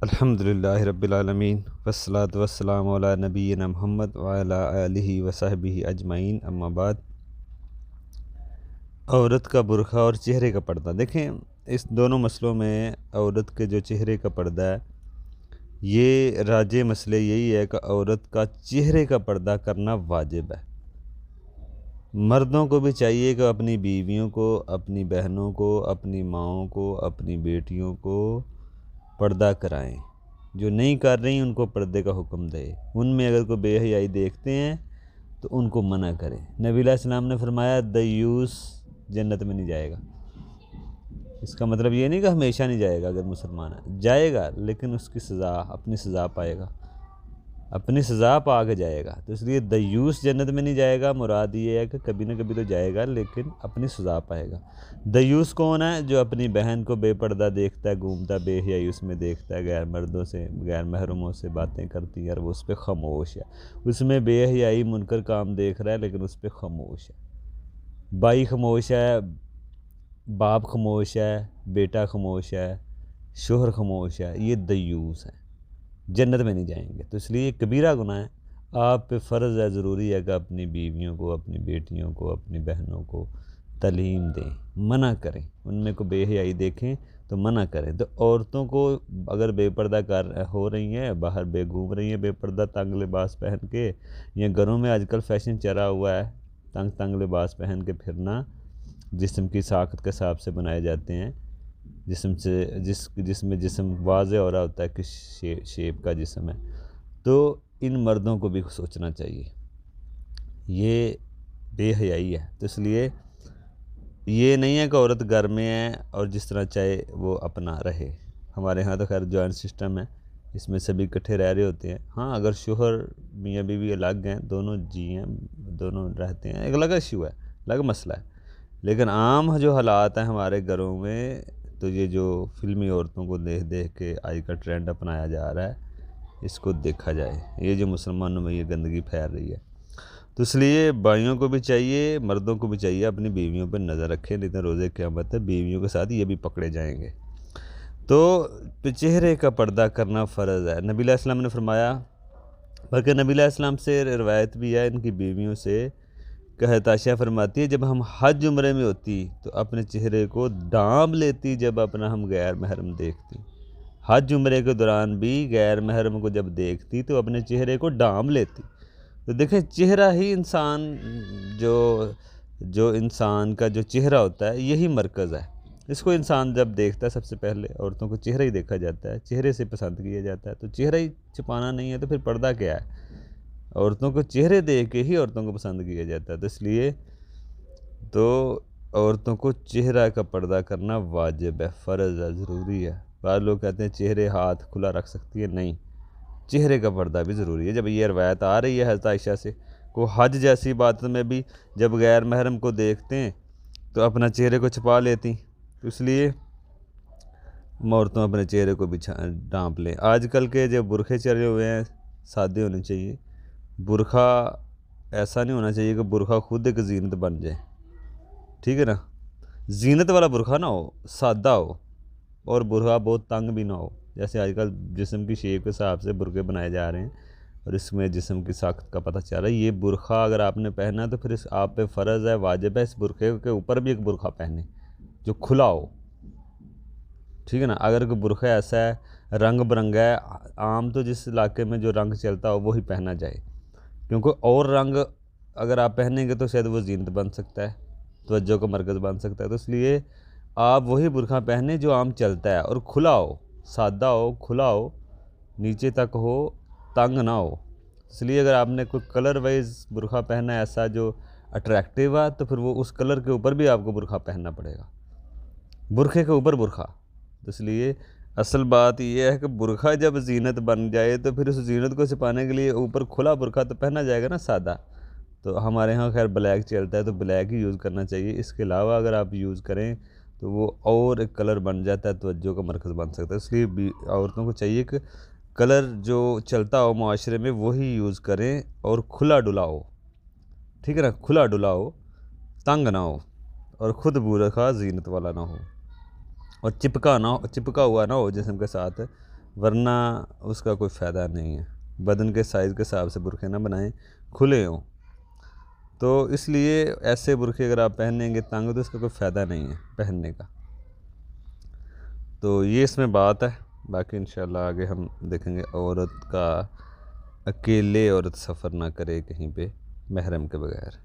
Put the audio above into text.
अल्हम्दुलिल्लाहि रब्बिल आलमीन वस्सलातु वस्सलामु अला नबिय्यिना मुहम्मद व अला आलिहि व सहबिहि अजमाइन अम्मा बाद। औरत का बुर्का और चेहरे का पर्दा, देखें इस दोनों मसलों में औरत के जो चेहरे का पर्दा है, ये राजे मसले यही है कि औरत का चेहरे का पर्दा करना वाजिब है। मर्दों को भी चाहिए कि अपनी बीवियों को, अपनी बहनों को, अपनी माओं को, अपनी बेटियों को पर्दा कराएं। जो नहीं कर रही उनको पर्दे का हुक्म दे। उनमें अगर कोई बेहयाई देखते हैं तो उनको मना करें। नबी अलैहिस्सलाम ने फरमाया दयूस जन्नत में नहीं जाएगा। इसका मतलब ये नहीं कि हमेशा नहीं जाएगा, अगर मुसलमान है जाएगा, लेकिन उसकी सज़ा, अपनी सज़ा पाएगा, अपनी सज़ा पा के जाएगा। तो इसलिए दयूस जन्नत में नहीं जाएगा, मुराद ये है कि कभी ना कभी तो जाएगा लेकिन अपनी सज़ा पाएगा। दयूस कौन है? जो अपनी बहन को बेपर्दा देखता है, घूमता बेहयाई उसमें देखता है, गैर मर्दों से, गैर महरमों से बातें करती है और वो उस पर ख़मोश है। उसमें बेहयाई मुनकर काम देख रहा है लेकिन उस पर ख़मोश है। भाई ख़मोश है, बाप ख़मोश है, बेटा ख़मोश है, शोहर ख़मोश है, ये दयूस है, जन्नत में नहीं जाएंगे। तो इसलिए कबीरा गुनाह है। आप पे फ़र्ज़ है, ज़रूरी है कि अपनी बीवियों को, अपनी बेटियों को, अपनी बहनों को तालीम दें, मना करें। उनमें को बेहयाई देखें तो मना करें। तो औरतों को अगर बेपर्दा कर हो रही हैं, बाहर घूम रही हैं बेपर्दा तंग लिबास पहन के, या घरों में आजकल फ़ैशन चला हुआ है तंग तंग लिबास पहन के फिरना, जिस्म की साख्त के हिसाब से बनाए जाते हैं, जिस्म से जिसमें जिस्म वाज़े हो रहा होता है किस शेप का जिस्म है, तो इन मर्दों को भी सोचना चाहिए। ये बेहयाई है। तो इसलिए ये नहीं है कि औरत घर में है और जिस तरह चाहे वो अपना रहे। हमारे यहाँ तो खैर जॉइंट सिस्टम है, इसमें सभी इकट्ठे रह रहे होते हैं। हाँ, अगर शोहर मियाँ बीवी अलग हैं, दोनों जी हैं, दोनों रहते हैं, एक अलग इशू है, अलग मसला है। लेकिन आम जो हालात हैं हमारे घरों में, तो ये जो फिल्मी औरतों को देख देख के आज का ट्रेंड अपनाया जा रहा है, इसको देखा जाए। ये जो मुसलमानों में ये गंदगी फैल रही है, तो इसलिए भाइयों को भी चाहिए, मर्दों को भी चाहिए अपनी बीवियों पर नज़र रखें, नहीं तो रोज़े क़यामत है बीवियों के साथ ये भी पकड़े जाएंगे। तो चेहरे का पर्दा करना फ़र्ज़ है। नबी अलैहिस्सलाम ने फरमाया, बल्कि नबी अलैहिस्सलाम से रिवायत भी है इनकी बीवियों से, कहत आयशा फरमाती है, जब हम हज उम्रे में होती तो अपने चेहरे को ढांप लेती, जब अपना हम गैर महरम देखती। हज उम्रे के दौरान भी गैर महरम को जब देखती तो अपने चेहरे को ढांप लेती। तो देखें, चेहरा ही इंसान, जो इंसान का जो चेहरा होता है यही मरकज़ है। इसको इंसान जब देखता है, सबसे पहले औरतों को चेहरा ही देखा जाता है, चेहरे से पसंद किया जाता है। तो चेहरा ही छुपाना नहीं है तो फिर पर्दा क्या है? औरतों को चेहरे देख के ही औरतों को पसंद किया जाता है। तो इसलिए तो औरतों को चेहरा का पर्दा करना वाजिब है, फ़र्ज़ है, ज़रूरी है। बाद लोग कहते हैं चेहरे हाथ खुला रख सकती है, नहीं, चेहरे का पर्दा भी ज़रूरी है। जब ये रवायत आ रही है हज़रत आयशा से, को हज जैसी बात में भी जब गैर महरम को देखते हैं तो अपना चेहरे को छुपा लेती, तो इसलिए औरतों अपने चेहरे को भी ढांप लें। आजकल के जो बुरखे चले हुए हैं, सादे होने चाहिए। बुरखा ऐसा नहीं होना चाहिए कि बुरखा खुद एक जीनत बन जाए, ठीक है ना। जीनत वाला बुरखा ना हो, सादा हो, और बुरखा बहुत तंग भी ना हो। जैसे आजकल जिस्म की शेप के हिसाब से बुरखे बनाए जा रहे हैं और इसमें जिस्म की साख्त का पता चल रहा है। ये बुरखा अगर आपने पहना तो फिर इस आप पे फ़र्ज़ है, वाजिब है, इस बुरखे के ऊपर भी एक बुरखा पहने जो खुला हो, ठीक है ना। अगर कोई बुरखा ऐसा है रंग बिरंगा है, आम तो जिस इलाके में जो रंग चलता हो वही पहना जाए, क्योंकि और रंग अगर आप पहनेंगे तो शायद वो जीनत बन सकता है, तवज्जो का मरकज़ बन सकता है। तो इसलिए आप वही बुरखा पहने जो आम चलता है और खुला हो, सादा हो, खुला हो, नीचे तक हो, तंग ना हो। इसलिए अगर आपने कोई कलर वाइज बुरखा पहना है ऐसा जो अट्रैक्टिव है, तो फिर वो उस कलर के ऊपर भी आपको बुरखा पहनना पड़ेगा, बुरखे के ऊपर बुरखा। तो इसलिए असल बात यह है कि बुरखा जब जीनत बन जाए तो फिर उस जीनत को छिपाने के लिए ऊपर खुला बुरखा तो पहना जाएगा ना, सादा। तो हमारे यहाँ खैर ब्लैक चलता है तो ब्लैक ही यूज़ करना चाहिए। इसके अलावा अगर आप यूज़ करें तो वो और एक कलर बन जाता है, तवज्जो का मरकज़ बन सकता है। इसलिए औरतों को चाहिए कि कलर जो चलता हो माशरे में वही यूज़ करें और खुला डुला हो, ठीक है ना, खुला डुला हो, तंग ना हो, और ख़ुद बुरखा जीनत वाला ना हो, और चिपका हुआ ना हो जिस्म के साथ, वरना उसका कोई फ़ायदा नहीं है। बदन के साइज़ के हिसाब से बुरखे ना बनाएं, खुले हों। तो इसलिए ऐसे बुरखे अगर आप पहनेंगे तंग, तो इसका कोई फ़ायदा नहीं है पहनने का। तो ये इसमें बात है। बाकी इंशाल्लाह आगे हम देखेंगे। औरत का अकेले औरत सफ़र ना करे कहीं पे महरम के बगैर।